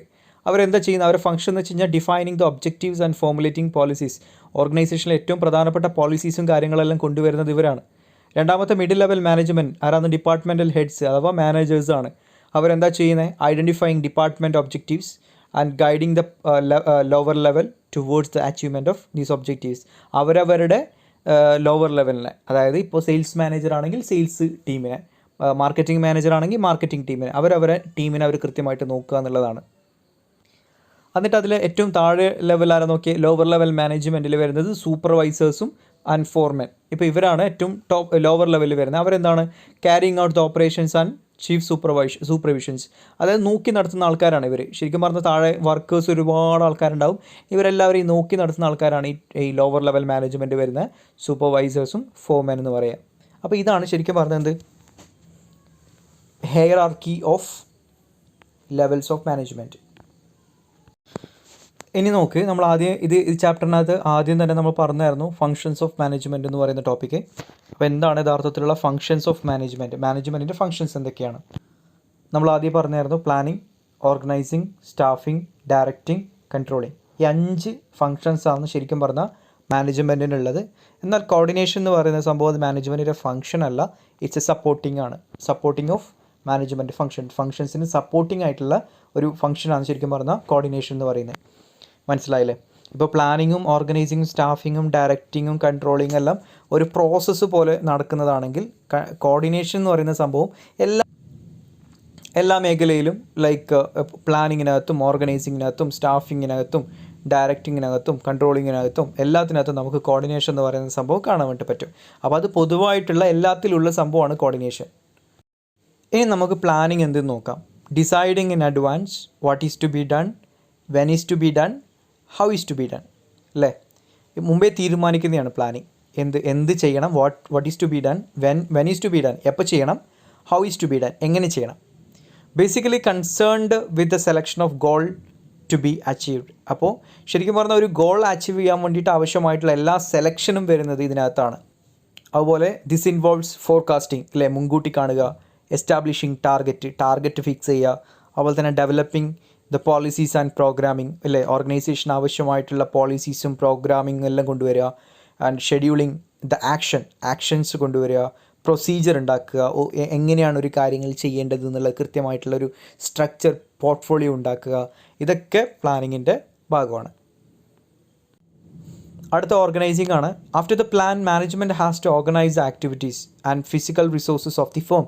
അവരെന്താ ചെയ്യുന്നത്? അവരുടെ ഫംഗ്ഷൻ എന്ന് വെച്ച് കഴിഞ്ഞാൽ defining the objectives and formulating policies. ഓർഗനൈസേഷനിലെ ഏറ്റവും പ്രധാനപ്പെട്ട പോളിസീസും കാര്യങ്ങളെല്ലാം കൊണ്ടുവരുന്നത് ഇവരാണ്. രണ്ടാമത്തെ മിഡിൽ ലെവൽ മാനേജ്മെൻറ്റ് ആരാണ്? ഡിപ്പാർട്ട്മെൻറ്റൽ ഹെഡ്സ് അഥവാ മാനേജേഴ്സാണ്. അവരെന്താ ചെയ്യുന്നത്? Identifying department objectives and guiding the lower level towards the achievement of these objectives. അവരവരുടെ ലോവർ ലെവലിനെ, അതായത് ഇപ്പോൾ സെയിൽസ് മാനേജർ ആണെങ്കിൽ സെയിൽസ് ടീമിനെ, മാർക്കറ്റിംഗ് മാനേജർ ആണെങ്കിൽ മാർക്കറ്റിംഗ് ടീമിനെ, അവരവരെ ടീമിനെ അവർ കൃത്യമായിട്ട് നോക്കുക എന്നുള്ളതാണ്. എന്നിട്ട് അതിൽ ഏറ്റവും താഴെ ലെവലാരെ നോക്കി ലോവർ ലെവൽ മാനേജ്മെൻറ്റിൽ വരുന്നത് സൂപ്പർവൈസേഴ്സും ആൻഡ് ഫോർമെൻ. ഇപ്പോൾ ഇവരാണ് ഏറ്റവും ലോവർ ലെവലിൽ വരുന്നത്. അവരെന്താണ്? Carrying out the operations and chief supervisions, അതായത് നോക്കി നടത്തുന്ന ആൾക്കാരാണ് ഇവർ. ശരിക്കും പറഞ്ഞാൽ താഴെ വർക്കേഴ്സ് ഒരുപാട് ആൾക്കാരുണ്ടാവും. ഇവരെല്ലാവരും ഈ നോക്കി നടത്തുന്ന ആൾക്കാരാണ് ഈ ലോവർ ലെവൽ മാനേജ്മെൻറ്റ് വരുന്ന സൂപ്പർവൈസേഴ്സും ഫോർമെൻ എന്ന് പറയാം. അപ്പോൾ ഇതാണ് ശരിക്കും പറഞ്ഞത് hierarchy of levels of management. ഇനി നോക്ക്, നമ്മൾ ആദ്യം ഇത് ചാപ്റ്ററിനകത്ത് ആദ്യം തന്നെ നമ്മൾ പറഞ്ഞായിരുന്നു ഫങ്ഷൻസ് ഓഫ് മാനേജ്മെൻറ്റ് എന്ന് പറയുന്ന ടോപ്പിക്ക്. അപ്പോൾ എന്താണ് യഥാർത്ഥത്തിലുള്ള ഫങ്ഷൻസ് ഓഫ് മാനേജ്മെൻറ്റ്, മാനേജ്മെൻറ്റിൻ്റെ ഫങ്ഷൻസ് എന്തൊക്കെയാണ്? നമ്മൾ ആദ്യം പറഞ്ഞായിരുന്നു planning, organising, staffing, directing, controlling. ഈ 5 ഫങ്ഷൻസാണ് ശരിക്കും പറഞ്ഞാൽ മാനേജ്മെൻറ്റിനുള്ളത്. എന്നാൽ കോർഡിനേഷൻ എന്ന് പറയുന്ന സംഭവം അത് മാനേജ്മെൻറ്റിൻ്റെ ഫങ്ഷൻ അല്ല, ഇറ്റ്സ് എ സപ്പോർട്ടിംഗ് ആണ്. സപ്പോർട്ടിംഗ് ഓഫ് മാനേജ്മെൻറ്റ് ഫങ്ഷൻസിന് സപ്പോർട്ടിംഗ് ആയിട്ടുള്ള ഒരു ഫങ്ഷനാണ് ശരിക്കും പറഞ്ഞാൽ കോർഡിനേഷൻ എന്ന് പറയുന്നത്. മനസ്സിലായില്ലേ? ഇപ്പോൾ പ്ലാനിങ്ങും ഓർഗനൈസിങ്ങും സ്റ്റാഫിങ്ങും ഡയറക്റ്റിങ്ങും കൺട്രോളിങ്ങും എല്ലാം ഒരു പ്രോസസ്സ് പോലെ നടക്കുന്നതാണെങ്കിൽ കോർഡിനേഷൻ എന്ന് പറയുന്ന സംഭവം എല്ലാ മേഖലയിലും ലൈക്ക് പ്ലാനിങ്ങിനകത്തും ഓർഗനൈസിങ്ങിനകത്തും സ്റ്റാഫിങ്ങിനകത്തും ഡയറക്റ്റിങ്ങിനകത്തും കൺട്രോളിങ്ങിനകത്തും എല്ലാത്തിനകത്തും നമുക്ക് കോർഡിനേഷൻ എന്ന് പറയുന്ന സംഭവം കാണാൻ വേണ്ടി പറ്റും. അപ്പോൾ അത് പൊതുവായിട്ടുള്ള എല്ലാത്തിലുള്ള സംഭവമാണ് കോർഡിനേഷൻ. ഇനി നമുക്ക് പ്ലാനിങ് എന്തെന്ന് നോക്കാം. Deciding in advance what is to be done, when is to be done, how is to be done അല്ലേ? മുമ്പേ തീരുമാനിക്കുന്നതാണ് പ്ലാനിങ്. എന്ത് ചെയ്യണം, what is to be done, when is to be done എപ്പോൾ ചെയ്യണം, how is to be done എങ്ങനെ ചെയ്യണം. Basically concerned with the selection of goal to be achieved. അപ്പോൾ ശരിക്കും പറഞ്ഞാൽ ഒരു ഗോൾ അച്ചീവ് ചെയ്യാൻ വേണ്ടിയിട്ട് ആവശ്യമായിട്ടുള്ള എല്ലാ സെലക്ഷനും വരുന്നത് ഇതിനകത്താണ്. അതുപോലെ ദിസ് ഇൻവോൾവ്സ് ഫോർകാസ്റ്റിംഗ് അല്ലേ, മുൻകൂട്ടി കാണുക, എസ്റ്റാബ്ലിഷിങ് ടാർഗറ്റ് ഫിക്സ് ചെയ്യുക, അതുപോലെ തന്നെ developing the policies and programming അല്ലേ, ഓർഗനൈസേഷൻ ആവശ്യമായിട്ടുള്ള പോളിസീസും പ്രോഗ്രാമിംഗ് എല്ലാം കൊണ്ടുവരിക, ആൻഡ് ഷെഡ്യൂളിംഗ് ദ ആക്ഷൻസ് കൊണ്ടുവരിക, പ്രൊസീജിയർ ഉണ്ടാക്കുക, എങ്ങനെയാണ് ഒരു കാര്യങ്ങൾ ചെയ്യേണ്ടത് എന്നുള്ള കൃത്യമായിട്ടുള്ളൊരു സ്ട്രക്ചർ പോർട്ട്ഫോളിയോ ഉണ്ടാക്കുക. ഇതൊക്കെ പ്ലാനിങ്ങിൻ്റെ ഭാഗമാണ്. അടുത്ത ഓർഗനൈസിംഗ് ആണ്. After the plan management has to organise the activities and physical resources of the firm.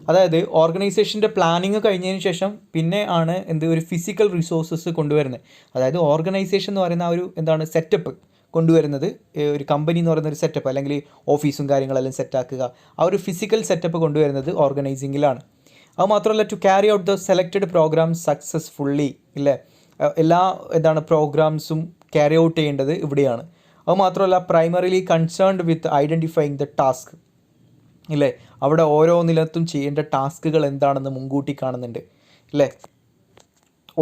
അതായത് ഓർഗനൈസേഷൻ്റെ പ്ലാനിങ് കഴിഞ്ഞതിന് ശേഷം പിന്നെ ആണ് ഒരു ഫിസിക്കൽ റിസോഴ്സസ് കൊണ്ടുവരുന്നത്. അതായത് ഓർഗനൈസേഷൻ എന്ന് പറയുന്ന ഒരു സെറ്റപ്പ് കൊണ്ടുവരുന്നത്, ഒരു കമ്പനി എന്ന് പറയുന്ന ഒരു സെറ്റപ്പ് അല്ലെങ്കിൽ ഓഫീസും കാര്യങ്ങളെല്ലാം സെറ്റാക്കുക, ആ ഒരു ഫിസിക്കൽ സെറ്റപ്പ് കൊണ്ടുവരുന്നത് ഓർഗനൈസിങ്ങിലാണ്. അത് മാത്രമല്ല to carry out the selected programmes successfully ഇല്ലേ, എല്ലാ പ്രോഗ്രാംസും ക്യാരി ഔട്ട് ചെയ്യേണ്ടത് ഇവിടെയാണ്. അത് മാത്രമല്ല primarily concerned with identifying the task ഇല്ലേ, അവിടെ ഓരോ നിലത്തും ചെയ്യേണ്ട ടാസ്കുകൾ എന്താണെന്ന് മുൻകൂട്ടി കാണുന്നുണ്ട് അല്ലേ,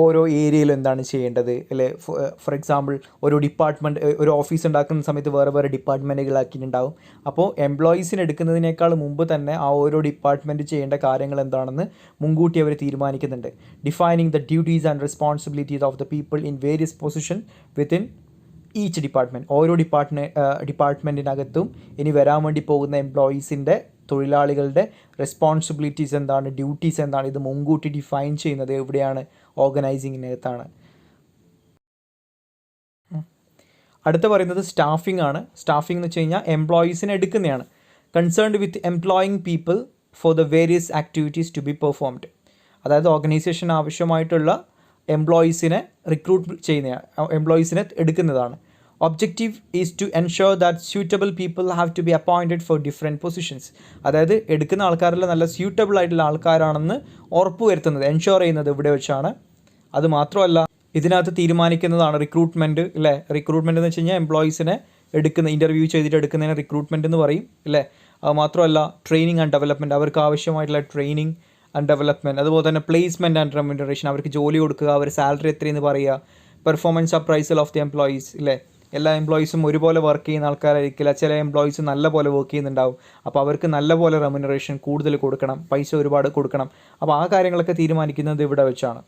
ഓരോ ഏരിയയിലും എന്താണ് ചെയ്യേണ്ടത് അല്ലേ. ഫോർ എക്സാമ്പിൾ ഒരു ഓഫീസ് ഉണ്ടാക്കുന്ന സമയത്ത് വേറെ ഡിപ്പാർട്ട്മെൻറ്റുകളാക്കിയിട്ടുണ്ടാവും. അപ്പോൾ എംപ്ലോയീസിന് എടുക്കുന്നതിനേക്കാൾ മുമ്പ് തന്നെ ആ ഓരോ ഡിപ്പാർട്ട്മെൻറ്റ് ചെയ്യേണ്ട കാര്യങ്ങൾ എന്താണെന്ന് മുൻകൂട്ടി അവർ തീരുമാനിക്കുന്നുണ്ട്. Defining the duties and responsibilities of the people in various position within each department. ഓരോ ഡിപ്പാർട്ട്മെൻറ്റിനകത്തും ഇനി വരാൻ വേണ്ടി പോകുന്ന എംപ്ലോയീസിൻ്റെ തൊഴിലാളികളുടെ റെസ്പോൺസിബിലിറ്റീസ് എന്താണ്, ഡ്യൂട്ടീസ് എന്താണ്, ഇത് മുൻകൂട്ടി ഡിഫൈൻ ചെയ്യുന്നത് എവിടെയാണ്, ഓർഗനൈസിങ്ങിനകത്താണ്. അടുത്ത പറയുന്നത് സ്റ്റാഫിംഗ് ആണ്. സ്റ്റാഫിംഗ് എന്ന് വെച്ച് കഴിഞ്ഞാൽ എംപ്ലോയീസിനെ എടുക്കുന്നതാണ്. Concerned with employing people for the various activities to be performed. അതായത് ഓർഗനൈസേഷൻ ആവശ്യമായിട്ടുള്ള എംപ്ലോയീസിനെ റിക്രൂട്ട് ചെയ്യുന്ന എംപ്ലോയീസിനെ എടുക്കുന്നതാണ്. Objective is to ensure that suitable people have to be appointed for different positions. അതായത് എടുക്കുന്ന ആൾക്കാരെല്ലാം നല്ല സ്യൂട്ടബിൾ ആയിട്ടുള്ള ആൾക്കാരാണെന്ന് ഉറപ്പ് വരുത്തുന്നത്, എൻഷുർ ചെയ്യുന്നത് ഇവിടെ വെച്ചാണ്. അത് മാത്രമല്ല ഇതിനകത്ത് തീരുമാനിക്കുന്നതാണ് റിക്രൂട്ട്മെൻറ്റ് അല്ലേ. റിക്രൂട്ട്മെൻറ്റ് എന്ന് വെച്ച് കഴിഞ്ഞാൽ എംപ്ലോയീസിനെ ഇൻ്റർവ്യൂ ചെയ്തിട്ട് എടുക്കുന്നതിന് റിക്രൂട്ട്മെൻറ്റ് എന്ന് പറയും അല്ലേ. അത് മാത്രമല്ല ട്രെയിനിങ് ആൻഡ് ഡെവലപ്മെൻറ്റ്, അവർക്ക് ആവശ്യമായിട്ടുള്ള ട്രെയിനിങ് ആൻഡ് ഡെവലപ്മെൻറ്റ്, അതുപോലെ തന്നെ പ്ലേസ്മെൻറ്റ് ആൻഡ് റെമ്യൂണറേഷൻ, അവർക്ക് ജോലി കൊടുക്കുക, അവർ സാലറി എത്രയെന്ന് പറയുക, performance appraisal of the employees ഇല്ലേ. എല്ലാ എംപ്ലോയീസും ഒരുപോലെ വർക്ക് ചെയ്യുന്ന ആൾക്കാരായിരിക്കില്ല, ചില എംപ്ലോയീസ് നല്ല പോലെ വർക്ക് ചെയ്യുന്നുണ്ടാവും. അപ്പോൾ അവർക്ക് നല്ല പോലെ റെമ്യൂണറേഷൻ കൂടുതൽ കൊടുക്കണം, പൈസ ഒരുപാട് കൊടുക്കണം. അപ്പോൾ ആ കാര്യങ്ങളൊക്കെ തീരുമാനിക്കുന്നത് ഇവിടെ വെച്ചാണ്.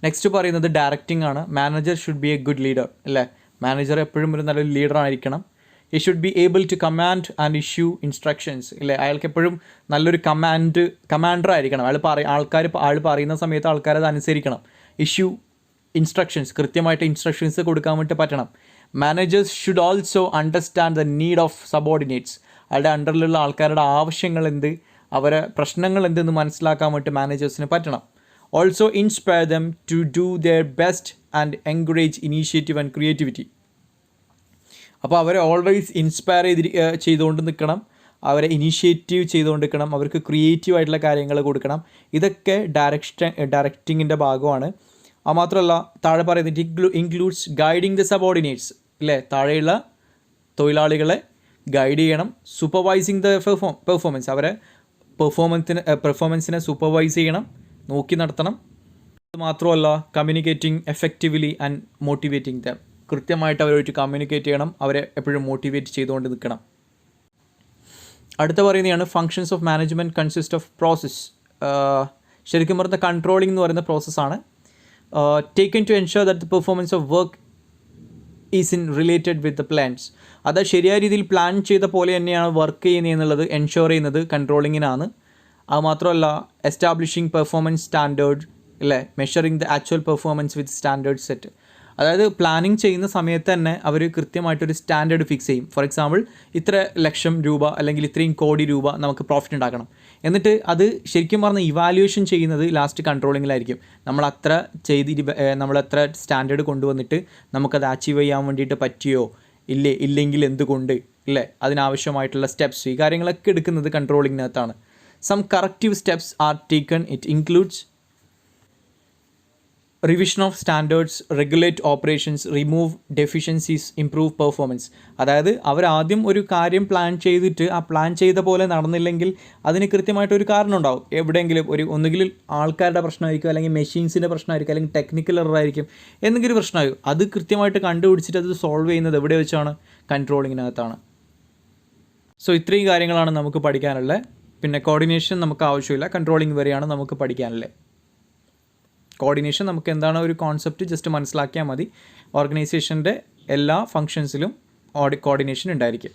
നെക്സ്റ്റ് പറയുന്നത് ഡയറക്റ്റിംഗ് ആണ്. Manager should be a good leader അല്ലേ. മാനേജർ എപ്പോഴും ഒരു നല്ലൊരു ലീഡർ ആയിരിക്കണം. He should be able to command and issue instructions ഇല്ലേ. അയാൾക്ക് എപ്പോഴും നല്ലൊരു കമാൻഡർ ആയിരിക്കണം. ആൾ പറയുന്ന സമയത്ത് ആൾക്കാരത് അനുസരിക്കണം. ഇഷ്യൂ ഇൻസ്ട്രക്ഷൻസ്, കൃത്യമായിട്ട് ഇൻസ്ട്രക്ഷൻസ് കൊടുക്കാൻ വേണ്ടി പറ്റണം. Managers should also understand the need of subordinates. അയാളുടെ അണ്ടറിലുള്ള ആൾക്കാരുടെ ആവശ്യങ്ങൾ എന്ത്, അവരെ പ്രശ്നങ്ങൾ എന്തെന്ന് മനസ്സിലാക്കാൻ വേണ്ടി മാനേജേഴ്സിന് പറ്റണം. Also inspire them to do their best and encourage initiative and creativity. അപ്പോൾ അവരെ ഓൾവേസ് ഇൻസ്പയർ ചെയ്തുകൊണ്ട് നിൽക്കണം, അവരെ ഇനീഷ്യേറ്റീവ് ചെയ്തുകൊണ്ട് നിൽക്കണം, അവർക്ക് ക്രിയേറ്റീവ് ആയിട്ടുള്ള കാര്യങ്ങൾ കൊടുക്കണം. ഇതൊക്കെ ഡയറക്റ്റിങ്ങിൻ്റെ ഭാഗമാണ്. അത് മാത്രമല്ല താഴെ പറയുന്നത് ഇൻക്ലൂഡ്സ് ഗൈഡിങ് ദ സബോർഡിനേറ്റ്സ് അല്ലേ. താഴെയുള്ള തൊഴിലാളികളെ ഗൈഡ് ചെയ്യണം. സൂപ്പർവൈസിങ് ദ പെർഫോമൻസ്, അവരെ പെർഫോമൻസിനെ സൂപ്പർവൈസ് ചെയ്യണം, നോക്കി നടത്തണം. അത് മാത്രമല്ല communicating effectively and motivating dum, കൃത്യമായിട്ട് അവരുമായിട്ട് കമ്മ്യൂണിക്കേറ്റ് ചെയ്യണം, അവരെ എപ്പോഴും മോട്ടിവേറ്റ് ചെയ്തുകൊണ്ട് നിൽക്കണം. അടുത്ത പറയുന്നതാണ് functions of management consist of process. ശരിക്കും പറഞ്ഞ കൺട്രോളിംഗ് എന്ന് പറയുന്ന പ്രോസസ്സാണ്. Taken to ensure that the performance of work is in related with the plans. അത് ശരിയായ രീതിയിൽ പ്ലാൻ ചെയ്ത പോലെ തന്നെയാണ് വർക്ക് ചെയ്യുന്നത് എന്നുള്ളത് എൻഷുർ ചെയ്യുന്നത് കൺട്രോളിങ്ങിനാണ്. അത് മാത്രമല്ല എസ്റ്റാബ്ലിഷിംഗ് പെർഫോമൻസ് സ്റ്റാൻഡേർഡ് അല്ലേ, measuring the actual performance with standard set. അതായത് പ്ലാനിങ് ചെയ്യുന്ന സമയത്ത് തന്നെ അവർ കൃത്യമായിട്ടൊരു സ്റ്റാൻഡേർഡ് ഫിക്സ് ചെയ്യും. ഫോർ എക്സാമ്പിൾ ഇത്ര ലക്ഷം രൂപ അല്ലെങ്കിൽ ഇത്രയും കോടി രൂപ നമുക്ക് പ്രോഫിറ്റ് ഉണ്ടാക്കണം. എന്നിട്ട് അത് ശരിക്കും പറഞ്ഞാൽ ഇവാലുവേഷൻ ചെയ്യുന്നത് ലാസ്റ്റ് കൺട്രോളിങ്ങിലായിരിക്കും. നമ്മളെത്ര സ്റ്റാൻഡേർഡ് കൊണ്ടുവന്നിട്ട് നമുക്കത് അച്ചീവ് ചെയ്യാൻ വേണ്ടിയിട്ട് പറ്റിയോ ഇല്ലെങ്കിൽ എന്തുകൊണ്ട് ഇല്ലേ, അതിനാവശ്യമായിട്ടുള്ള സ്റ്റെപ്സ്, ഈ കാര്യങ്ങളൊക്കെ എടുക്കുന്നത് കൺട്രോളിങ്ങിനകത്താണ്. Some corrective steps are taken. It includes revision of standards, regulate operations, remove deficiencies, improve performance. അതായത് അവരാദ്യം ഒരു കാര്യം പ്ലാൻ ചെയ്തിട്ട് ആ പ്ലാൻ ചെയ്ത പോലെ നടന്നില്ലെങ്കിൽ അതിന് കൃത്യമായിട്ടൊരു കാരണം ഉണ്ടാവും. എവിടെയെങ്കിലും ഒന്നുകിൽ ആൾക്കാരുടെ പ്രശ്നമായിരിക്കും, അല്ലെങ്കിൽ മെഷീൻസിൻ്റെ പ്രശ്നമായിരിക്കും, അല്ലെങ്കിൽ ടെക്നിക്കൽ എറർ ആയിരിക്കും, എന്തെങ്കിലും പ്രശ്നമായിരിക്കും. അത് കൃത്യമായിട്ട് കണ്ടുപിടിച്ചിട്ട് അത് സോൾവ് ചെയ്യുന്നത് എവിടെ വെച്ചാണ്? കൺട്രോളിങ്ങിനകത്താണ്. സോ ഇത്രയും കാര്യങ്ങളാണ് നമുക്ക് പഠിക്കാനുള്ളത്. പിന്നെ കോർഡിനേഷൻ നമുക്ക് ആവശ്യമില്ല, കൺട്രോളിങ് വരെയാണ് നമുക്ക് പഠിക്കാനുള്ളത്. കോർഡിനേഷൻ നമുക്ക് എന്താണ് ഒരു കോൺസെപ്റ്റ് ജസ്റ്റ് മനസ്സിലാക്കിയാൽ മതി. ഓർഗനൈസേഷൻ്റെ എല്ലാ ഫങ്ഷൻസിലും കോർഡിനേഷൻ ഉണ്ടായിരിക്കും.